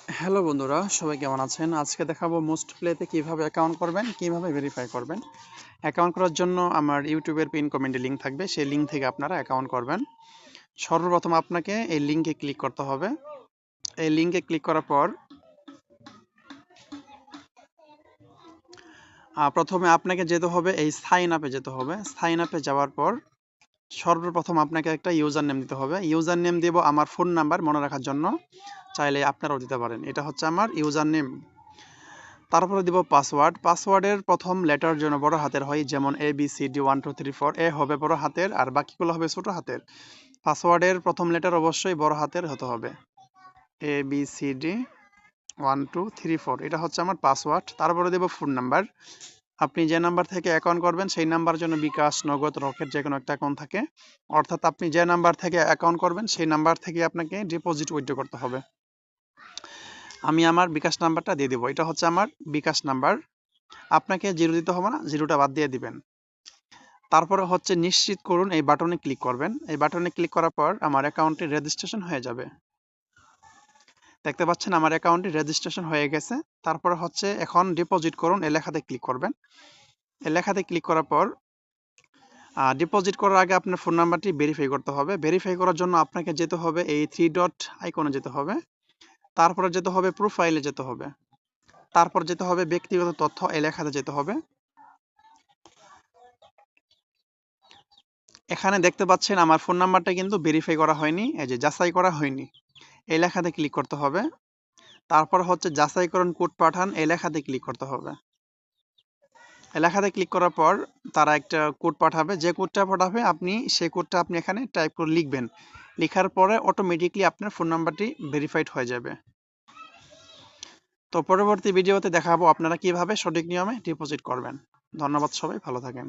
Hello বন্ধুরা, সবাই কেমন আছেন? আজকে দেখাবো মোস্ট প্লেতে কিভাবে অ্যাকাউন্ট করবেন, কিভাবে ভেরিফাই করবেন। অ্যাকাউন্ট করার জন্য আমার ইউটিউবের পিন কমেন্টে লিঙ্ক থাকবে, সেই লিঙ্ক থেকে আপনারা অ্যাকাউন্ট করবেন। সর্বপ্রথম আপনাকে এই লিঙ্কে ক্লিক করতে হবে। এই লিঙ্কে ক্লিক করার পর প্রথমে আপনাকে যেতে হবে এই সাইন আপে যেতে হবে। সাইন আপে যাওয়ার পর সর্বপ্রথম আপনাকে একটা ইউজার নেম দিতে হবে। ইউজার নেম দেব আমার ফোন নাম্বার মনে রাখার জন্য, চাইলে আপনারাও দিতে পারেন। এটা হচ্ছে আমার ইউজার নেম। তারপরে দিব পাসওয়ার্ড। পাসওয়ার্ডের প্রথম লেটার যেন বড় হাতের হয়, যেমন ABCD 1 2 3 4। এ হবে বড় হাতের আর বাকিগুলো হবে ছোট হাতের। পাসওয়ার্ডের প্রথম লেটার অবশ্যই বড় হাতের হতে হবে। ABCD 1 2 3 4, এটা হচ্ছে আমার পাসওয়ার্ড। তারপরে দেব ফোন নাম্বার। আপনি যে নাম্বার থেকে অ্যাকাউন্ট করবেন সেই নাম্বার জন্য বিকাশ, নগদ, রকেট যে কোনো একটা অ্যাকাউন্ট থাকে। অর্থাৎ আপনি যে নাম্বার থেকে অ্যাকাউন্ট করবেন সেই নাম্বার থেকে আপনাকে ডিপোজিট উইথড্র করতে হবে। আমি আমার বিকাশ নাম্বারটা দিয়ে দেবো। এটা হচ্ছে আমার বিকাশ নাম্বার। আপনাকে জিরো দিতে হবে না, জিরোটা বাদ দিয়ে দিবেন। তারপরে হচ্ছে নিশ্চিত করুন, এই বাটনে ক্লিক করবেন। এই বাটনে ক্লিক করার পর আমার অ্যাকাউন্টটি রেজিস্ট্রেশন হয়ে যাবে। দেখতে পাচ্ছেন আমার অ্যাকাউন্টটি রেজিস্ট্রেশন হয়ে গেছে। তারপরে হচ্ছে এখন ডিপোজিট করুন, এই লেখাতে ক্লিক করবেন। এই লেখাতে ক্লিক করার পর ডিপোজিট করার আগে আপনার ফোন নাম্বারটি ভেরিফাই করতে হবে। ভেরিফাই করার জন্য আপনাকে যেতে হবে এই থ্রি ডট আইকনে যেতে হবে। তারপরে যেতে হবে প্রোফাইলে যেতে হবে। তারপর যেতে হবে ব্যক্তিগত তথ্য, এই লেখাতে যেতে হবে। এখানে দেখতে পাচ্ছেন আমার ফোন নাম্বারটা কিন্তু ভেরিফাই করা হয়নি, এই যে যাচাই করা হয়নি, এই লেখাতে ক্লিক করতে হবে। তারপর হচ্ছে যাচাইকরণ কোড পাঠান, এই লেখাতে ক্লিক করতে হবে। এই লেখাতে ক্লিক করার পর তারা একটা কোড পাঠাবে। যে কোডটা পাঠাবে আপনি সেই কোডটা আপনি এখানে টাইপ করে লিখবেন। লেখার পরে অটোমেটিকলি আপনার ফোন নাম্বারটি ভেরিফাইড হয়ে যাবে। তো পরবর্তী ভিডিওতে দেখাবো আপনারা কিভাবে সঠিক নিয়মে ডিপোজিট করবেন। ধন্যবাদ, সবাই ভালো থাকেন।